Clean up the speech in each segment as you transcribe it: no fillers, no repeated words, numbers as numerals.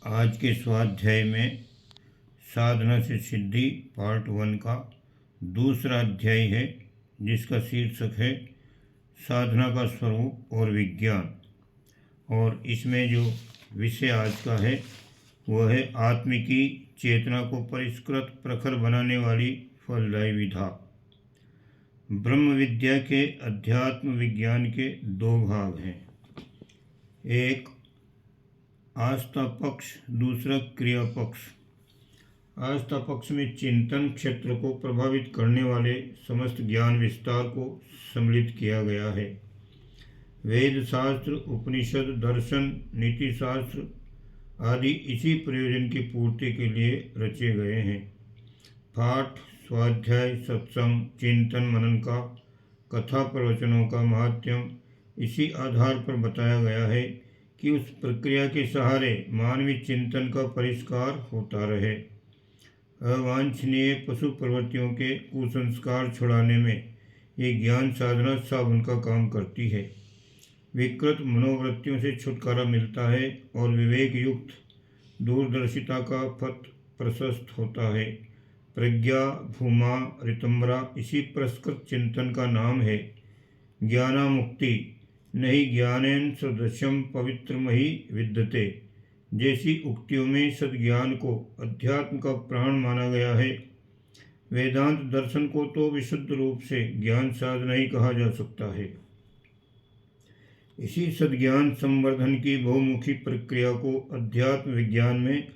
आज के स्वाध्याय में साधना से सिद्धि पार्ट 1 का दूसरा अध्याय है, जिसका शीर्षक है साधना का स्वरूप और विज्ञान। और इसमें जो विषय आज का है वह है आत्मिकी चेतना को परिष्कृत प्रखर बनाने वाली फलदायी विधा। ब्रह्म विद्या के अध्यात्म विज्ञान के दो भाग हैं, एक आस्था पक्ष, दूसरा क्रिया पक्ष। आस्था पक्ष में चिंतन क्षेत्र को प्रभावित करने वाले समस्त ज्ञान विस्तार को सम्मिलित किया गया है। वेद शास्त्र, उपनिषद, दर्शन, नीति शास्त्र आदि इसी प्रयोजन की पूर्ति के लिए रचे गए हैं। पाठ, स्वाध्याय, सत्संग, चिंतन मनन का, कथा प्रवचनों का महात्म्य इसी आधार पर बताया गया है कि उस प्रक्रिया के सहारे मानवीय चिंतन का परिष्कार होता रहे। अवांछनीय पशु प्रवृत्तियों के कुसंस्कार छुड़ाने में ये ज्ञान साधना साबुन का काम करती है। विकृत मनोवृत्तियों से छुटकारा मिलता है और विवेक युक्त दूरदर्शिता का पथ प्रशस्त होता है। प्रज्ञा, भूमा, ऋतंबरा इसी परिष्कृत चिंतन का नाम है। ज्ञानामुक्ति नहीं ज्ञानेन सदृशम पवित्रमहि विद्यते जैसी उक्तियों में सद्ज्ञान को अध्यात्म का प्राण माना गया है। वेदांत दर्शन को तो विशुद्ध रूप से ज्ञान साधना ही कहा जा सकता है। इसी सद्ज्ञान संवर्धन की बहुमुखी प्रक्रिया को अध्यात्म विज्ञान में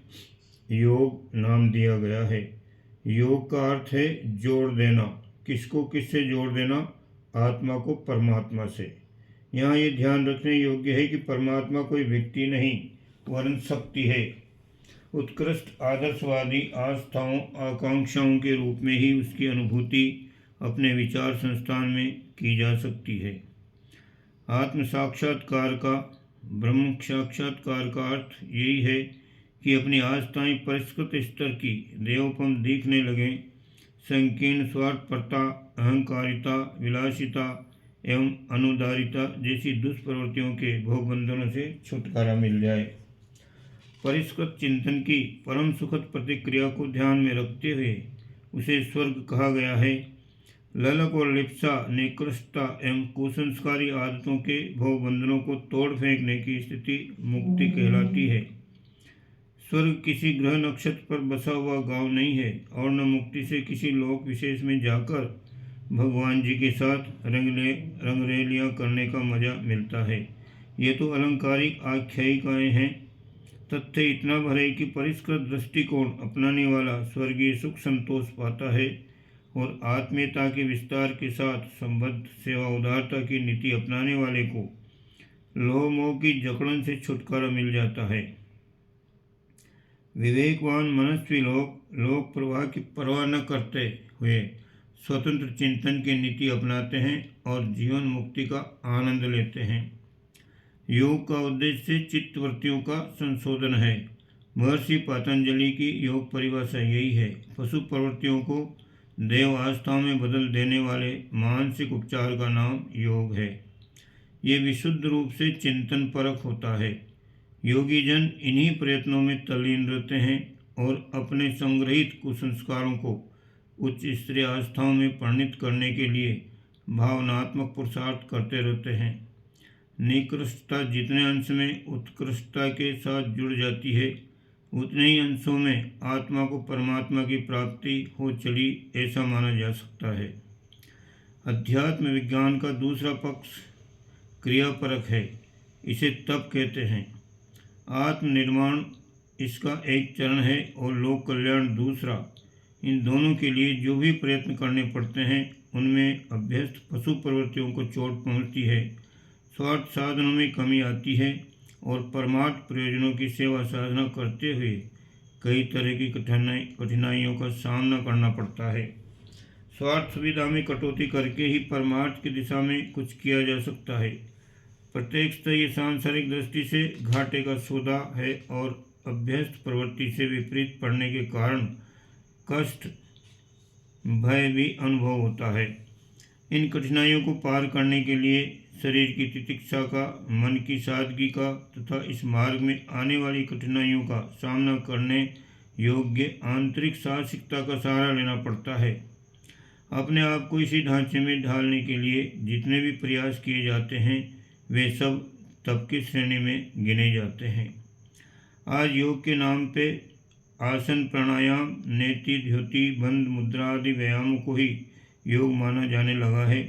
योग नाम दिया गया है। योग का अर्थ है जोड़ देना। किसको किससे जोड़ देना? आत्मा को परमात्मा से। यहाँ ये ध्यान रखने योग्य है कि परमात्मा कोई व्यक्ति नहीं वरन शक्ति है। उत्कृष्ट आदर्शवादी आस्थाओं आकांक्षाओं के रूप में ही उसकी अनुभूति अपने विचार संस्थान में की जा सकती है। आत्म साक्षात्कार का, ब्रह्म साक्षात्कार का अर्थ यही है कि अपनी आस्थाएं परिष्कृत स्तर की देवोपम दिखने लगें। संकीर्ण स्वार्थपरता, अहंकारिता, विलासिता एवं अनुदारिता जैसी दुष्प्रवृत्तियों के भवबंधनों से छुटकारा मिल जाए। परिष्कृत चिंतन की परम सुखद प्रतिक्रिया को ध्यान में रखते हुए उसे स्वर्ग कहा गया है। ललक और लिप्सा, निकृष्टता एवं कुसंस्कारी आदतों के भवबंधनों को तोड़ फेंकने की स्थिति मुक्ति कहलाती है। स्वर्ग किसी ग्रह नक्षत्र पर बसा हुआ गांव नहीं है और न मुक्ति से किसी लोक विशेष में जाकर भगवान जी के साथ रंगरेलियाँ करने का मजा मिलता है। ये तो अलंकारिक आख्यायिकाएँ हैं। तथ्य इतना भर है कि परिष्कृत दृष्टिकोण अपनाने वाला स्वर्गीय सुख संतोष पाता है और आत्मीयता के विस्तार के साथ संबद्ध सेवा उदारता की नीति अपनाने वाले को लोह मोह की जकड़न से छुटकारा मिल जाता है। विवेकवान मनस्वी लोग लोक प्रवाह की परवाह न करते हुए स्वतंत्र चिंतन की नीति अपनाते हैं और जीवन मुक्ति का आनंद लेते हैं। योग का उद्देश्य चित्तवृत्तियों का संशोधन है। महर्षि पतंजलि की योग परिभाषा यही है। पशु प्रवृत्तियों को देव आस्थाओं में बदल देने वाले मानसिक उपचार का नाम योग है। ये विशुद्ध रूप से चिंतन परक होता है। योगी जन इन्हीं प्रयत्नों में तल्लीन रहते हैं और अपने संग्रहित कुसंस्कारों को उच्च स्तरीय आस्थाओं में परिणित करने के लिए भावनात्मक पुरुषार्थ करते रहते हैं। निकृष्टता जितने अंश में उत्कृष्टता के साथ जुड़ जाती है, उतने ही अंशों में आत्मा को परमात्मा की प्राप्ति हो चली, ऐसा माना जा सकता है। अध्यात्म विज्ञान का दूसरा पक्ष क्रियापरक है। इसे तप कहते हैं। आत्मनिर्माण इसका एक चरण है और लोक कल्याण दूसरा। इन दोनों के लिए जो भी प्रयत्न करने पड़ते हैं उनमें अभ्यस्त पशु प्रवृत्तियों को चोट पहुंचती है, स्वार्थ साधनों में कमी आती है और परमार्थ प्रयोजनों की सेवा साधना करते हुए कई तरह की कठिनाइयों का सामना करना पड़ता है। स्वार्थ सुविधा में कटौती करके ही परमार्थ की दिशा में कुछ किया जा सकता है। प्रत्यक्षतः ये सांसारिक दृष्टि से घाटे का सौदा है और अभ्यस्त प्रवृत्ति से विपरीत पड़ने के कारण कष्ट, भय भी अनुभव होता है। इन कठिनाइयों को पार करने के लिए शरीर की तितिक्षा का, मन की सादगी का तथा इस मार्ग में आने वाली कठिनाइयों का सामना करने योग्य आंतरिक साहसिकता का सहारा लेना पड़ता है। अपने आप को इसी ढांचे में ढालने के लिए जितने भी प्रयास किए जाते हैं वे सब तप की श्रेणी में गिने जाते हैं। आज योग के नाम पे आसन, प्राणायाम, नेति, ध्युति, बंध मुद्रा आदि व्यायामों को ही योग माना जाने लगा है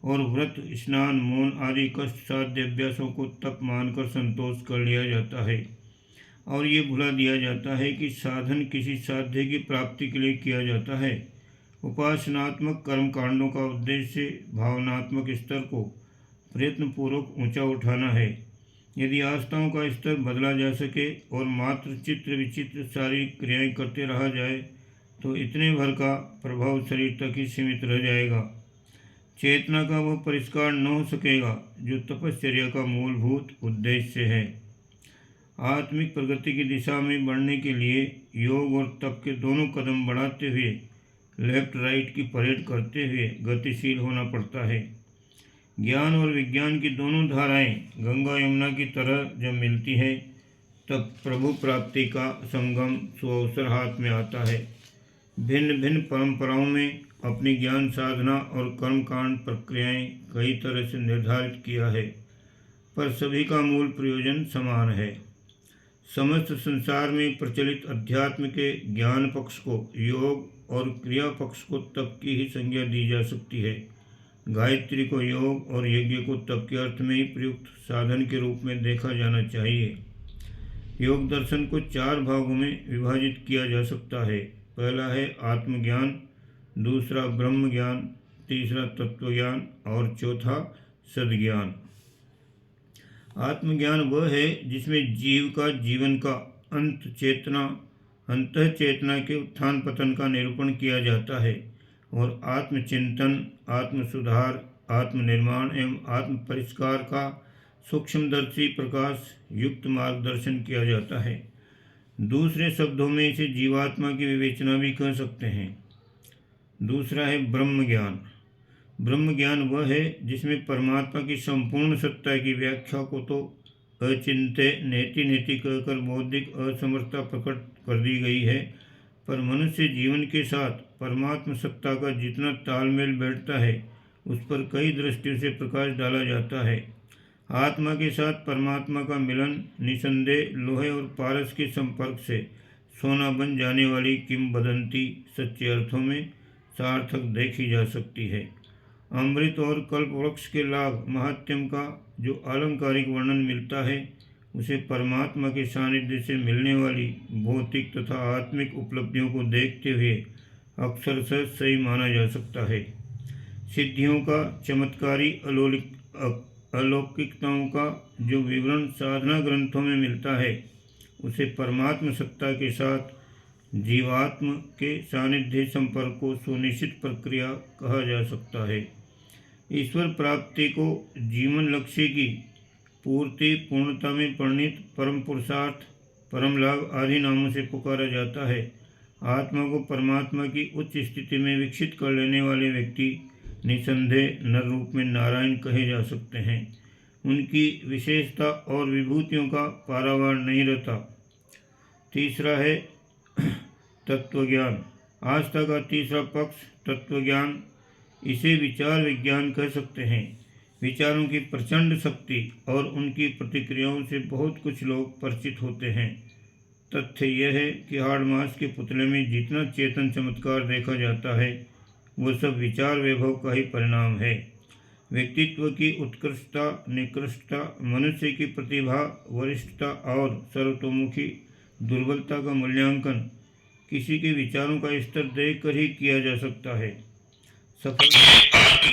और व्रत, स्नान, मौन आदि कष्ट साध्य अभ्यासों को तप मानकर संतोष कर लिया जाता है और ये भुला दिया जाता है कि साधन किसी साध्य की प्राप्ति के लिए किया जाता है। उपासनात्मक कर्म कांडों का उद्देश्य भावनात्मक स्तर को प्रयत्नपूर्वक ऊंचा उठाना है। यदि आस्थाओं का स्तर बदला जा सके और मात्र चित्र विचित्र शारीरिक क्रियाएं करते रहा जाए तो इतने भर का प्रभाव शरीर तक ही सीमित रह जाएगा। चेतना का वह परिष्कार न हो सकेगा जो तपश्चर्या का मूलभूत उद्देश्य है। आत्मिक प्रगति की दिशा में बढ़ने के लिए योग और तप के दोनों कदम बढ़ाते हुए लेफ्ट राइट की परेड करते हुए गतिशील होना पड़ता है। ज्ञान और विज्ञान की दोनों धाराएं गंगा यमुना की तरह जब मिलती है तब प्रभु प्राप्ति का संगम सुअवसर हाथ में आता है। भिन्न भिन्न परंपराओं में अपनी ज्ञान साधना और कर्मकांड प्रक्रियाएं कई तरह से निर्धारित किया है, पर सभी का मूल प्रयोजन समान है। समस्त संसार में प्रचलित अध्यात्म के ज्ञान पक्ष को योग और क्रिया पक्ष को तप की ही संज्ञा दी जा सकती है। गायत्री को योग और यज्ञ को तप के अर्थ में ही प्रयुक्त साधन के रूप में देखा जाना चाहिए। योग दर्शन को 4 भागों में विभाजित किया जा सकता है। पहला है आत्मज्ञान, दूसरा ब्रह्म ज्ञान, तीसरा तत्व ज्ञान और चौथा सद्ज्ञान। आत्मज्ञान वह है जिसमें जीव का जीवन का अंतः चेतना के उत्थान पतन का निरूपण किया जाता है और आत्मचिंतन, आत्म सुधार, आत्मनिर्माण एवं आत्म परिष्कार का सूक्ष्मदर्शी प्रकाश युक्त मार्गदर्शन किया जाता है। दूसरे शब्दों में इसे जीवात्मा की विवेचना भी कह सकते हैं। दूसरा है ब्रह्म ज्ञान। ब्रह्म ज्ञान वह है जिसमें परमात्मा की संपूर्ण सत्ता की व्याख्या को तो अचिंत्य नेति नेति कहकर बौद्धिक असमर्थता प्रकट कर दी गई है, पर मनुष्य जीवन के साथ परमात्मा सत्ता का जितना तालमेल बैठता है उस पर कई दृष्टियों से प्रकाश डाला जाता है। आत्मा के साथ परमात्मा का मिलन निसंदेह लोहे और पारस के संपर्क से सोना बन जाने वाली किंवदंती सच्चे अर्थों में सार्थक देखी जा सकती है। अमृत और कल्पवृक्ष के लाभ महात्म्य का जो अलंकारिक वर्णन मिलता है उसे परमात्मा के सानिध्य से मिलने वाली भौतिक तथा आत्मिक उपलब्धियों को देखते हुए अक्षरशः सही माना जा सकता है। सिद्धियों का, चमत्कारी अलौकिकताओं का जो विवरण साधना ग्रंथों में मिलता है उसे परमात्मा सत्ता के साथ जीवात्म के सानिध्य संपर्क को सुनिश्चित प्रक्रिया कहा जा सकता है। ईश्वर प्राप्ति को जीवन लक्ष्य की पूर्ति, पूर्णता में परिणित परम पुरुषार्थ, परम लाभ आदि नामों से पुकारा जाता है। आत्मा को परमात्मा की उच्च स्थिति में विकसित कर लेने वाले व्यक्ति निसंदेह नर रूप में नारायण कहे जा सकते हैं। उनकी विशेषता और विभूतियों का पारावार नहीं रहता। तीसरा है तत्वज्ञान। आस्था का तीसरा पक्ष तत्वज्ञान, इसे विचार विज्ञान कह सकते हैं। विचारों की प्रचंड शक्ति और उनकी प्रतिक्रियाओं से बहुत कुछ लोग परिचित होते हैं। तथ्य यह है कि हाड़ मास के पुतले में जितना चेतन चमत्कार देखा जाता है वह सब विचार वैभव का ही परिणाम है। व्यक्तित्व की उत्कृष्टता, निकृष्टता, मनुष्य की प्रतिभा, वरिष्ठता और सर्वतोमुखी दुर्बलता का मूल्यांकन किसी के विचारों का स्तर देखकर ही किया जा सकता है। सफलता